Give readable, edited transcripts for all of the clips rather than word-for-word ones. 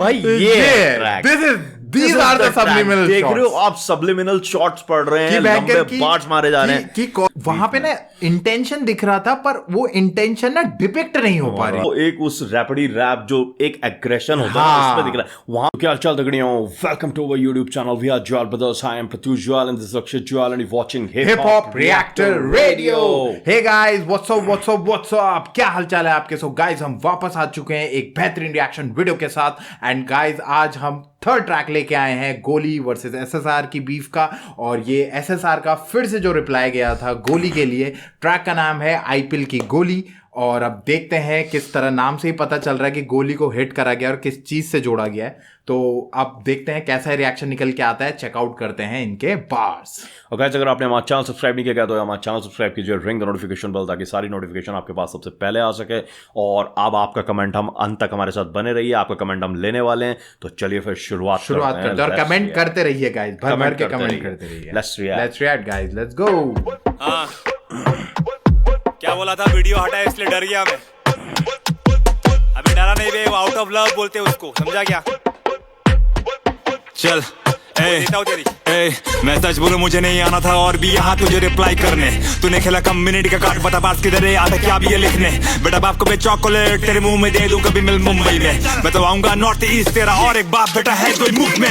भाई ये These are the subliminal देख रहे हो shots. आप, subliminal shots पढ़ रहे हैं, बैंकर लंबे बार्स मारे जा रहे हैं। वहां पे ना इंटेंशन दिख रहा था, पर वो इंटेंशन ना डिपिक्ट नहीं हो पा रही। वो एक उस रैपिडी रैप जो एक एग्रेशन होता है हाँ। उसमें दिख रहा है वहां। क्या हालचाल तगड़ियों, welcome to our YouTube channel. We are Jwal brothers, I am Pratyush Jwal and this Akshay Jwal and watching hip hop reactor radio. Hey guys, what's up what's up what's up, क्या हालचाल है आपके? सो गाइस, हम वापस आ चुके हैं एक बेहतरीन रिएक्शन वीडियो के साथ। एंड गाइस, आज हम थर्ड ट्रैक लेके आए हैं गोली वर्सेस एसएसआर की बीफ का। और ये एसएसआर का फिर से जो रिप्लाई गया था गोली के लिए। ट्रैक का नाम है आईपीएल की गोली। और अब देखते हैं किस तरह, नाम से ही पता चल रहा है कि गोली को हिट करा गया और किस चीज से जोड़ा गया है। तो अब देखते हैं कैसा रिएक्शन निकल के आता है। चेकआउट करते हैं इनके बार्स। और गाइस, अगर आपने हमारा चैनल सब्सक्राइब नहीं किया तो हमारा चैनल सब्सक्राइब कीजिए, रिंग द नोटिफिकेशन बेल, ताकि सारी नोटिफिकेशन आपके पास सबसे पहले आ सके। और अब आपका कमेंट, हम अंत तक हमारे साथ बने रहिए, आपका कमेंट हम लेने वाले हैं। तो चलिए फिर शुरुआत करते हैं। और कमेंट करते रहिए गाइस, भर के कमेंट करते रहिए। Let's react guys, let's go. हाँ, क्या बोला था? वीडियो हटा इसलिए डर गया मैं। अबे डरा नहीं बे, आउट ऑफ लव बोलते उसको, समझा क्या? चल मैं सच बोलूं, मुझे नहीं आना था और भी यहाँ तुझे रिप्लाई करने। तूने खेला कम्युनिटी का कार्ड, बता पास किधर है, आता क्या भी ये लिखने। बेटा बाप को मैं चॉकलेट तेरे मुंह में दे दूं, कभी मिल मुंबई में। मैं तो आऊंगा नॉर्थ ईस्ट तेरा, और एक बाप बेटा है कोई मुख में।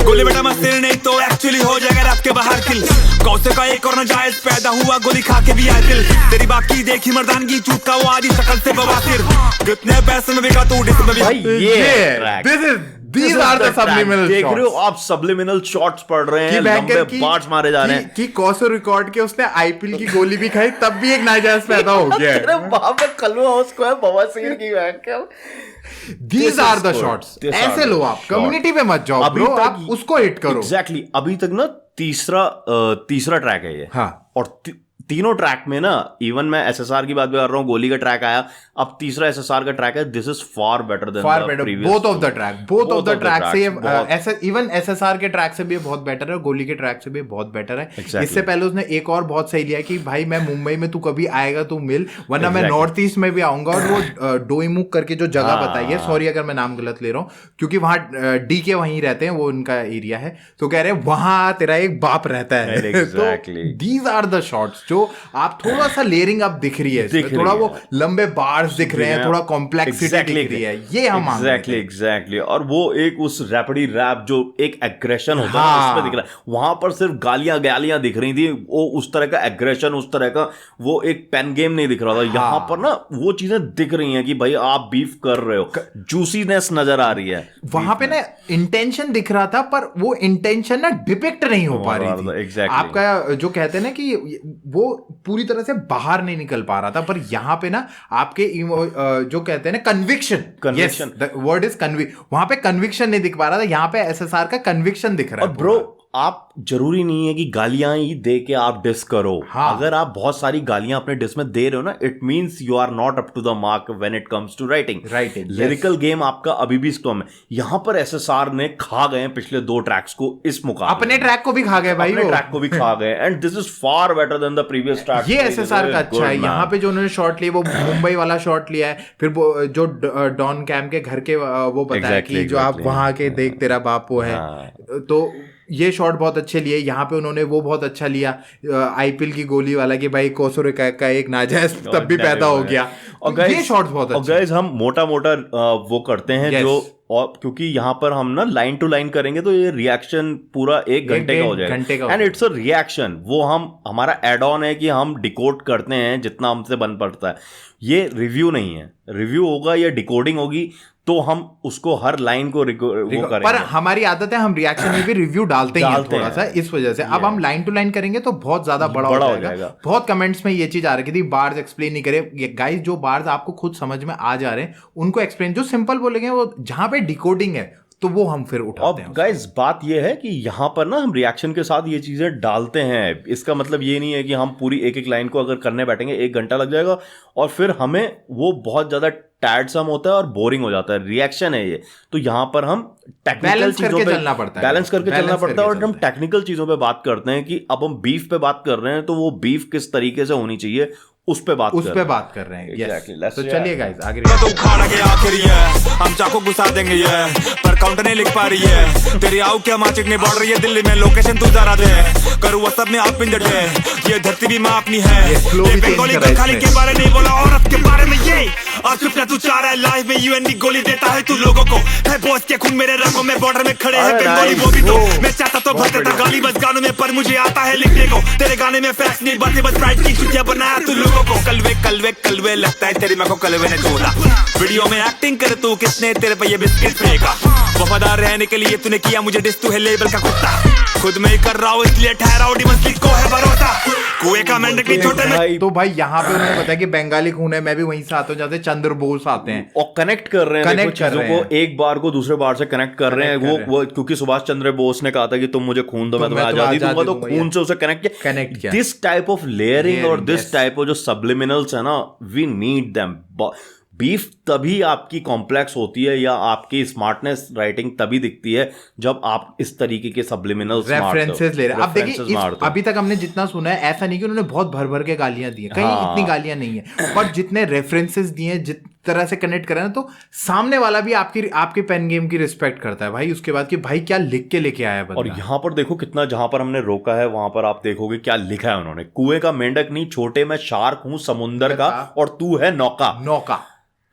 गोली बेटा मत तेरे, नहीं तो एक्चुअली हो जाएगा रात के बाहर किल। कौसे का एक और नाजायज पैदा हुआ, गोली खा के भी आए दिल। तेरी बाप की देखी मर्दानगी, चूत का वो आदि शकल से बवासीर। कितने पैसे में बिका तू डिस में भी। भाई ये track, These are the subliminal देख रहे हो shots. आप, subliminal shots पढ़ रहे हैं, लंबे बार्स मारे जा रहे हैं। कि कौसो रिकॉर्ड के उसने आईपीएल की गोली भी खाई, तब भी एक नाजायज पैदा हो गया है। तेरे बाप में कलवा उसको है बवासीर की vacuum. These are the shots. ऐसे लो आप, कम्युनिटी पे मत जाओ ब्रो, आप उसको हिट करो। एग्जैक्टली, अभी तक ना तीसरा ट्रैक है ये। हाँ। और तीनों ट्रैक में ना, इवन मैं एसएसआर की बात भी कर रहा हूँ, गोली का ट्रैक आया, अब तीसरा एसएसआर का ट्रैक है। This is far better than the previous. Both of the track से ये इवन एसएसआर के ट्रैक से भी बहुत बेटर है, गोली के ट्रैक से भी बहुत बेटर है। इससे पहले उसने एक और बहुत सही लिया कि भाई मैं मुंबई में, तू कभी आएगा तू मिल, वरना मैं नॉर्थ ईस्ट में भी आऊंगा। और वो डोईमुख करके जो जगह बताई है, सॉरी अगर मैं नाम गलत ले रहा हूँ, क्योंकि वहां डी के वहीं रहते हैं, वो उनका एरिया है। तो कह रहे हैं वहां तेरा एक बाप रहता है। दीज आर द शॉट्स जो आप थोड़ा सा लेयरिंग अब दिख रही है, थोड़ा वो लंबे बार्स दिख रहे हैं, थोड़ा कॉम्प्लेक्सिटी दिख रही है। ये हम एग्जैक्टली। और वो एक उस रैपिडी रैप जो एक एग्रेशन होता है उसमें दिख रहा है। वहां पर सिर्फ गालियां दिख रही थी, वो उस तरह का एग्रेशन, उस तरह का वो एक पेन गेम नहीं दिख रहा था। यहाँ पर ना वो चीजें दिख रही हैं कि भाई आप बीफ कर रहे हो, जूसीनेस नजर आ रही है। वहां पे ना इंटेंशन दिख रहा था, पर वो इंटेंशन ना डिपिक्ट नहीं हो पा रही थी। आपका जो कहते हैं ना कि वो पूरी तरह से बाहर नहीं निकल पा रहा था। पर यहाँ पे ना आपके जो कहते हैं ना conviction, the word is conviction, वहां पे कन्विक्शन नहीं दिख पा रहा था, यहाँ पे एसएसआर का कन्विक्शन दिख रहा है। ब्रो, आप जरूरी नहीं है कि गालियां ही दे के आप डिस करो। हाँ। अगर आप बहुत सारी गालियां अपने डिस में दे रहे हो ना, it means you are not up to the mark when it comes to writing. Lyrical game आपका अभी भी स्टॉम है। यहां पर एसएसआर ने खा गए पिछले दो ट्रैक्स को इस मुकाबले। अपने ट्रैक को भी खा गए भाई, अपने ट्रैक को भी खा गए। And this is far better than the previous track. ये एसएसआर का अच्छा है। यहाँ पे जो उन्होंने शॉट लिया, वो मुंबई वाला शॉट लिया है। फिर वो जो डॉन कैम के घर के वो बताया कि जो आप वहां के देख तेरा बाप वो है, तो ये शॉट बहुत अच्छे लिए। यहाँ पे उन्होंने वो बहुत अच्छा लिया आईपीएल की गोली वाला कि भाई कोसोरे का एक नाजायज तब भी पैदा हो गया। और ये शॉट्स बहुत अच्छे। और गाइस, हम मोटा वो करते हैं जो, और क्योंकि यहाँ पर हम ना लाइन टू लाइन करेंगे तो ये रिएक्शन पूरा एक घंटे का हो जाएगा। एंड इट्स अ रिएक्शन, वो हमारा एड ऑन है कि हम डिकोड करते हैं जितना हमसे बन पड़ता है। ये रिव्यू नहीं है। रिव्यू होगा या डिकोडिंग होगी तो हम उसको हर लाइन को वो करेंगे। पर हमारी आदत है, हम रिएक्शन में भी रिव्यू डालते हैं थोड़ा सा, इस वजह से। अब हम लाइन टू लाइन करेंगे तो बहुत ज्यादा बड़ा हो जाएगा। बहुत कमेंट्स में ये चीज आ रही थी, बार्स एक्सप्लेन नहीं करे। गाइस, जो बार्स आपको खुद समझ में आ जा रहे हैं उनको एक्सप्लेन, जो सिंपल बोलेंगे वो जहां पे डिकोडिंग है तो वो हम फिर उठाते हैं। गाइस, बात ये है कि यहाँ पर ना हम रिएक्शन के साथ ये चीजें डालते हैं। इसका मतलब ये नहीं है कि हम पूरी एक एक लाइन को अगर करने बैठेंगे 1 घंटा लग जाएगा और फिर हमें वो बहुत ज्यादा टायर्डसम होता है और बोरिंग हो जाता है। रिएक्शन है ये, तो यहाँ पर हम टेक्निकल चीजों पे चलना पड़ता है, बैलेंस करके चलना पड़ता है। और हम टेक्निकल चीजों पे बात करते हैं कि अब हम बीफ पे बात कर रहे हैं तो वो बीफ किस तरीके से होनी चाहिए उस पे बात कर रहे हैं। Exactly. तो चलिए गाइस, आगे हम चाकू घुसा देंगे ये, पर पर काउंटर नहीं लिख पा रही है। तेरी आऊ क्या माचिक नहीं बढ़ रही है दिल्ली में, लोकेशन तू जरा दे, करूँ वो सब में आप इन डे, ये धरती भी माँ अपनी है। बंगाली को खाली के बारे नहीं बोला, औरत के बारे में ये और चुप ना तू चाह रहा है लाइफ में यूएन की गोली देता है तू लोगों को, है बॉस के खून मेरे रगों में, बॉर्डर में खड़े हैं बंगाली वो भी तो, मैं चाहता तो भर देता गाली बस गानों में, पर मुझे आता है लिखने को, तेरे गाने में फैक्स नहीं बातें बस प्राइड की छुट्टियां बनाया तू लोगों को, कलवे कलवे कलवे लगता है तेरी माँ को कलवे ने छोड़ा, वीडियो में एक्टिंग कर तू किसने तेरे पे ये बिस्किट फेंका, वफादार रहने के लिए तूने किया मुझे डिस, तू है लेबल का कुत्ता, खुद में ही कर रहा हूँ इसलिए ठहरा हूँ डिमन स्लिक को है भरोसा, कुएं का मेंढक नहीं छोटे में। तो भाई यहाँ पे उन्होंने बताया कि बंगाली खून है, मैं भी वहीं से आता हूँ जहाँ से चंद्र बोस आते हैं और कनेक्ट कर रहे हैं, देखो चीजों को एक बार को दूसरे बार से कनेक्ट कर रहे हैं, वो क्योंकि सुभाष चंद्र बोस ने कहा था कि तुम मुझे खून दो मैं तुम्हें आजादी दूंगा, तो खून से उसे कनेक्ट किया। दिस टाइप ऑफ लेयरिंग और दिस टाइप ऑफ जो सब्लिमिनल्स है ना, वी नीड देम। बीफ तभी आपकी कॉम्प्लेक्स होती है या आपकी स्मार्टनेस राइटिंग तभी दिखती है जब आप इस तरीके के सब्लिमिनल रेफरेंसेस ले रहे हैं। अब देखिए अभी तक हमने जितना सुना है ऐसा नहीं कि उन्होंने बहुत भर भर के गालियां दी हैं, कहीं इतनी गालियां नहीं है, पर जितने रेफरेंसेस दिए हैं, जिस तरह से कनेक्ट करें ना, तो सामने वाला भी आपके पेन गेम की रिस्पेक्ट करता है भाई उसके बाद कि भाई क्या लिख के लेके आया बंदा। और यहाँ पर देखो कितना, जहां पर हमने रोका है वहां पर आप देखोगे क्या लिखा है उन्होंने, कुएं का मेंढक नहीं छोटे मैं शार्क हूं समुंदर का और तू है नौका।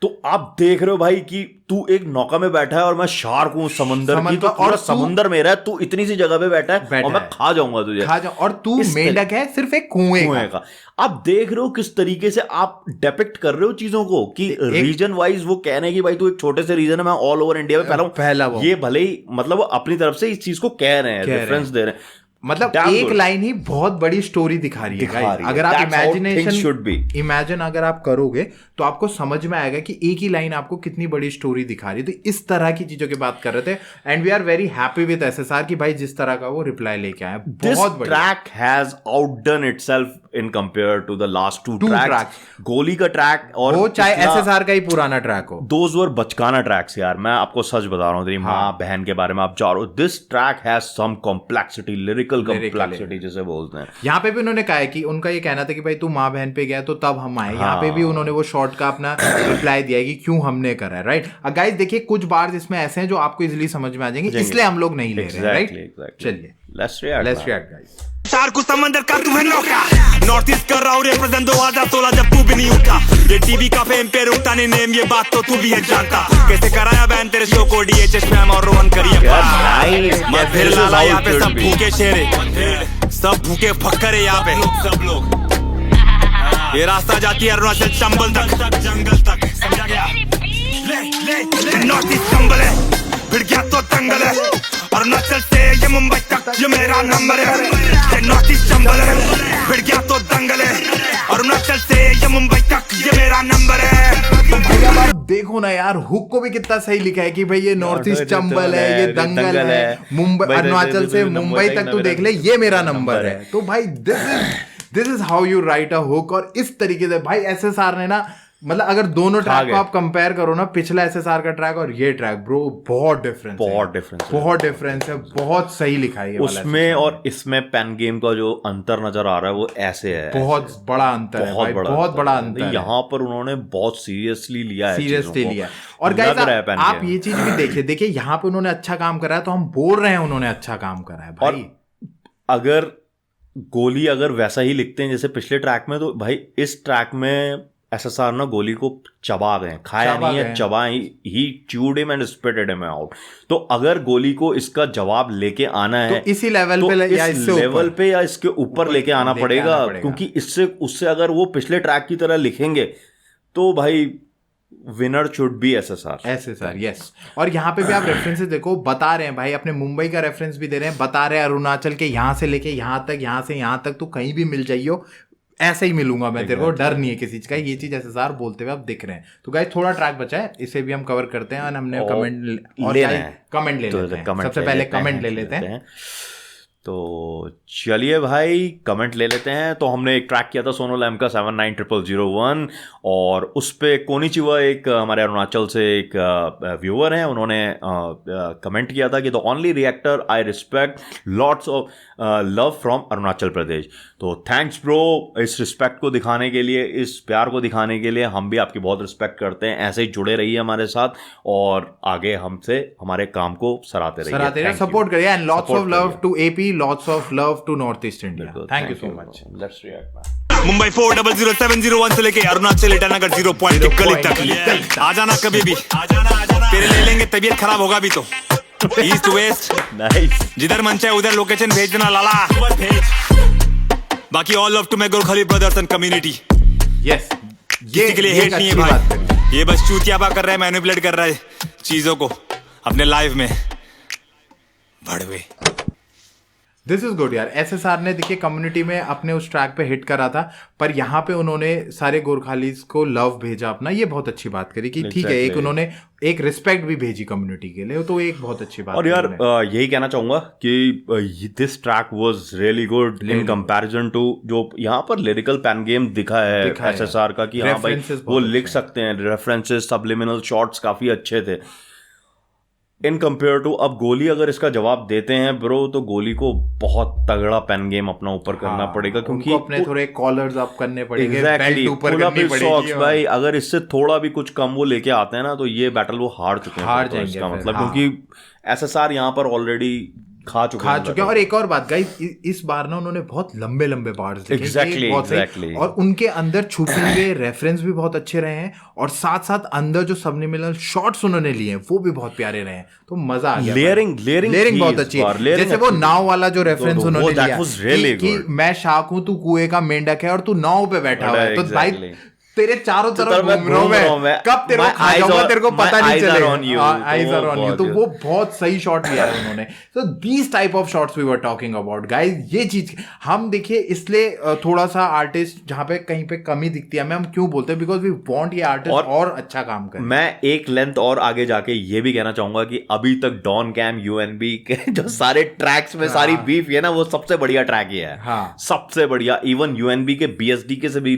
तो आप देख रहे हो भाई कि तू एक नौका में बैठा है और मैं शार्क हूँ समुंदर की, तो पूरा समुंदर मेरा है, तू इतनी सी जगह पे बैठा है और मैं खा जाऊंगा तुझे, और तू मेंढक है सिर्फ एक कुएं का। आप देख रहे हो किस तरीके से आप डिपिक्ट कर रहे हो चीजों को कि रीजन वाइज वो कहने हैं कि भाई तू एक छोटे से रीजन है, मैं ऑल ओवर इंडिया में फैला हूं, ये भले ही मतलब वो अपनी तरफ से इस चीज को कह रहे हैं, रेफरेंस दे रहे हैं, मतलब एक लाइन ही बहुत बड़ी स्टोरी दिखा रही है। अगर आप इमेजिन अगर आप करोगे तो आपको समझ में आएगा कि एक ही लाइन आपको कितनी बड़ी स्टोरी दिखा रही है। तो इस तरह की चीजों की बात कर रहे थे and we are very happy with SSR कि भाई जिस तरह का वो रिप्लाई लेके आया, बहुत बढ़िया। Track has outdone itself in compare to the last two tracks. गोली का ट्रैक और वो चाहे एसएसआर का ही पुराना ट्रैक हो, दोज वर बचकाना ट्रैक्स यार, मैं आपको सच बता रहा हूँ, तेरी माँ बहन के बारे में आप जा रहे हो, this track has some complexity, lyrical complexity जिसे बोलते हैं। यहाँ पे भी उन्होंने कहा है कि उनका ये कहना था कि भाई तू माँ बहन पे गया तो तब हम आए, यहाँ पे भी उन्होंने वो शॉर्ट का अपना रिप्लाई दिया है कि क्यों हमने करा है, राइट। गाइस देखिए कुछ बार इसमें ऐसे हैं जो आपको इजीली समझ में आ जाएंगे, इसलिए हम लोग नहीं ले रहे हैं, राइट। चलिए लेट्स रिएक्ट गाइस। चार कुछ समंदर का तू है नौका, नॉर्थ ईस्ट कर रहा हूँ रिप्रेजेंट 2016 जब तू भी नहीं उठा, ये टीवी का फेम पे रुकता नहीं नेम, ये बात तो तू भी है जानता, कैसे कराया बैन तेरे शो को डीएचएस मैम और रोहन करिए, मत फिर लाला यहाँ पे सब भूखे शेरे, सब भूखे फक्करे यहाँ पे सब लोग, ये रास्ता जाती है अरुणाचल चंबल तक, जंगल तक, समझा गया, ले नॉर्थ ईस्ट चंबल है, फिर क्या तो दंगल है, अरुणाचल से ये मुंबई तक ये मेरा नंबर है, नॉर्थ ईस्ट चंबल है, फिर क्या तो दंगल है, अरुणाचल से ये मुंबई तक ये मेरा नंबर है। तो भैया आप देखो ना यार, हुक को भी कितना सही लिखा है कि भाई ये नॉर्थ ईस्ट चंबल है, ये दंगल है, मुंबई अरुणाचल से मुंबई तक तू देख ले ये मेरा नंबर है। तो भाई this is how you right a hook. और इस तरीके से भाई एसएसआर ने ना, मतलब अगर दोनों ट्रैक को आप कंपेयर करो ना, पिछला एसएसआर का ट्रैक और ये ट्रैक, ब्रो बहुत डिफरेंस है, बहुत सही लिखा है उसमें और इसमें पेन गेम का जो अंतर नजर आ रहा है वो ऐसे है, बहुत बड़ा अंतर है, बहुत बड़ा अंतर है। यहाँ पर उन्होंने बहुत सीरियसली लिया है। और गाइस आप ये चीज भी देखिए यहाँ पे उन्होंने अच्छा काम करा है, तो हम बोल रहे हैं उन्होंने अच्छा काम करा है भाई। अगर गोली अगर वैसा ही लिखते हैं जैसे पिछले ट्रैक में, तो भाई इस ट्रैक में एसएसआर ना गोली को चबा गए, खाया नहीं है, चबा ही chewed him and spitted him out. तो अगर गोली को इसका जवाब लेके आना है तो इसी लेवल पे या इससे लेवल पे या इसके ऊपर लेके आना पड़ेगा, क्योंकि इससे उससे अगर वो पिछले ट्रैक की तरह लिखेंगे तो भाई winner should be SSR. Yes. और यहाँ पे भी आप रेफरेंसेस देखो, बता रहे हैं भाई, अपने मुंबई का रेफरेंस भी दे रहे हैं, बता रहे हैं अरुणाचल के यहाँ से लेके यहाँ तक, यहाँ से यहाँ तक तू कहीं भी मिल जाइयो, ऐसे ही मिलूंगा मैं तेरे को, डर नहीं है किसी चीज का। ये चीज एसएसआर बोलते हुए आप दिख रहे हैं। तो गाइस थोड़ा ट्रैक बचा है, इसे भी हम कवर करते हैं। और हमने कमेंट ले लेते हैं। सबसे पहले कमेंट ले लेते हैं। तो चलिए भाई कमेंट ले लेते हैं। तो हमने एक ट्रैक किया था सोनोलैम का 79001 और उस पे कोनिचिवा एक हमारे अरुणाचल से एक व्यूअर हैं, उन्होंने कमेंट किया था कि the only reactor I respect, lots of love from Arunachal Pradesh. तो थैंक्स ब्रो, इस रिस्पेक्ट को दिखाने के लिए, इस प्यार को दिखाने के लिए हम भी आपकी बहुत रिस्पेक्ट करते हैं। ऐसे ही जुड़े रहिए हमारे साथ और आगे हमसे हमारे काम को सराहते रहिए, सपोर्ट करिए। And lots of love to AP, lots of love to North East India. Thank you so much. Let's react man. Mumbai 400701 से लेके अरुणाचल ईटानगर 0 पॉइंट की गली तक आ जाना कभी भी, तेरे ले लेंगे, तबीयत खराब होगा भी तो। ईस्ट वेस्ट नाइस, जिधर मन चाहे उधर लोकेशन भेज देना लाला। बाकी all love to my Gorkhali brothers and community. Yes, किसी के लिए हेट नहीं है भाई, ये बस चूतियाबा कर रहा है, मैनिपुलेट कर रहा है चीजों को अपने लाइफ में भड़वे। दिस इज गुड यार। एसएसआर ने देखिए कम्युनिटी में अपने उस ट्रैक पे हिट करा था, पर यहाँ पे उन्होंने सारे गोरखालीज को लव भेजा अपना, ये बहुत अच्छी बात करी कि ठीक है, एक उन्होंने एक रिस्पेक्ट भी भेजी कम्युनिटी के लिए, तो एक बहुत अच्छी बात। और यार यही कहना चाहूंगा कि this track was really good in comparison to जो यहाँ पर लिरिकल पैन गेम दिखा है एसएसआर का, कि हाँ भाई वो लिख सकते हैं, रेफरेंसेस, सब्लिमिनल शॉट्स काफी अच्छे थे इन कंपेयर टू। अब गोली अगर इसका जवाब देते हैं ब्रो, तो गोली को बहुत तगड़ा पेन गेम अपना ऊपर करना पड़ेगा, क्योंकि अपने थोड़े कॉलर्स अप करने पड़ेंगे, बेल्ट ऊपर करनी पड़ेगी भाई। अगर इससे थोड़ा भी कुछ कम वो लेके आते हैं ना, तो ये बैटल वो हार चुके हैं, हार जाएंगे इसका मतलब, क्योंकि एसएसआर यहाँ पर ऑलरेडी खा चुके हैं। और एक और बात गाइस, इस बार ना उन्होंने बहुत लंबे लंबे बार्स लिखे, एग्जैक्टली, और उनके अंदर छुपे हुए रेफरेंस भी बहुत अच्छे रहे हैं, और साथ साथ अंदर जो सबलिमिनल शॉट्स उन्होंने लिए हैं वो भी बहुत प्यारे रहे हैं, तो मजा आ गया। लेयरिंग बहुत अच्छी है, जैसे वो नाव वाला जो रेफरेंस उन्होंने लिया कि मैं शाक हूं, तू कुएं का मेंढक है और तू नाव पे बैठा हुआ है, तो भाई तेरे चारों तरफ घूम रहा हूं मैं, कब तेरे को खा जाऊंगा तेरे को पता नहीं चलेगा। आईज आर ऑन यू, तो वो बहुत सही शॉट लिया है उन्होंने। तो these type of shots we were talking about guys. ये चीज हम देखिए, इसलिए थोड़ा सा आर्टिस्ट जहां पे कहीं पे कमी दिखती है हमें, हम क्यों बोलते हैं, बिकॉज वी वांट ये आर्टिस्ट और अच्छा काम करे। मैं एक लेंथ और आगे जाके ये भी कहना चाहूंगा कि अभी तक डॉन कैम, यूएनबी के जो सारे ट्रैक्स में सारी बीफ है ना, वो सबसे बढ़िया ट्रैक ही है, सबसे बढ़िया। इवन यूएनबी के बीएसडी के से भी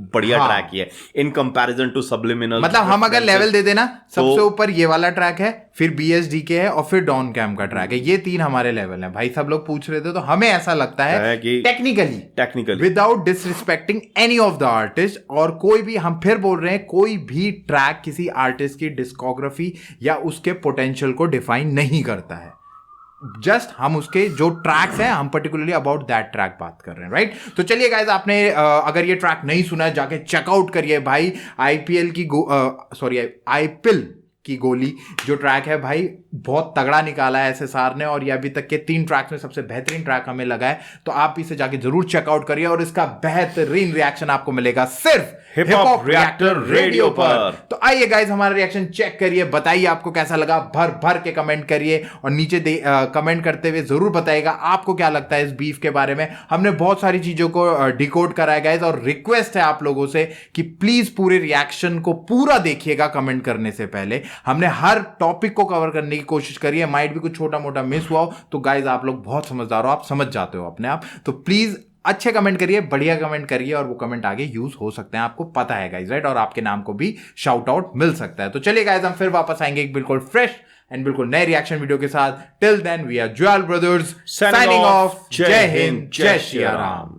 बढ़िया ट्रैक ही है इन कंपैरिजन टू सब्लिमिनल। मतलब हम अगर लेवल दे देना, सबसे ऊपर ये वाला ट्रैक है, फिर बीएसडी के है, और फिर डॉन कैम का ट्रैक है, ये तीन हमारे लेवल हैं भाई। सब लोग पूछ रहे थे, तो हमें ऐसा लगता है कि technically without disrespecting any of the artist, और कोई भी, हम फिर बोल रहे हैं, कोई भी ट्रैक किसी आर्टिस्ट की डिस्कोग्राफी या उसके पोटेंशियल को डिफाइन नहीं करता है। जस्ट हम उसके जो ट्रैक्स हैं, हम पर्टिकुलरली अबाउट दैट ट्रैक बात कर रहे हैं, राइट। तो चलिए गाइज, आपने अगर ये ट्रैक नहीं सुना है, जाके चेकआउट करिए भाई। आईपीएल की गोली जो ट्रैक है भाई, बहुत तगड़ा निकाला है एसएसआर ने, और ये अभी तक के 3 ट्रैक्स में सबसे बेहतरीन ट्रैक हमें लगा है। तो आप इसे जाके जरूर चेकआउट करिए, और इसका बेहतरीन रिएक्शन आपको मिलेगा सिर्फ हिप हॉप रिएक्टर रेडियो पर। तो आइए गाइज, हमारा रिएक्शन चेक करिए, बताइए आपको कैसा लगा, भर भर के कमेंट करिए, और नीचे कमेंट करते हुए जरूर बताइएगा आपको क्या लगता है इस बीफ के बारे में। हमने बहुत सारी चीजों को डिकोड करा है गाइज, और रिक्वेस्ट है आप लोगों से कि प्लीज पूरे रिएक्शन को पूरा देखिएगा कमेंट करने से पहले। हमने हर टॉपिक को कवर करने की कोशिश करी है, माइट भी कुछ छोटा मोटा मिस हुआ हो, तो गाइज आप लोग बहुत समझदार हो, आप समझ जाते हो अपने आप। तो प्लीज अच्छे कमेंट करिए, बढ़िया कमेंट करिए, और वो कमेंट आगे यूज हो सकते हैं, आपको पता है गाइज, राइट। और आपके नाम को भी शाउट आउट मिल सकता है। तो चलिए गाइज, हम फिर वापस आएंगे एक बिल्कुल फ्रेश एंड बिल्कुल नए रिएक्शन वीडियो के साथ। Till then we are Jewel Brothers signing off. जय हिंद, जय श्री राम।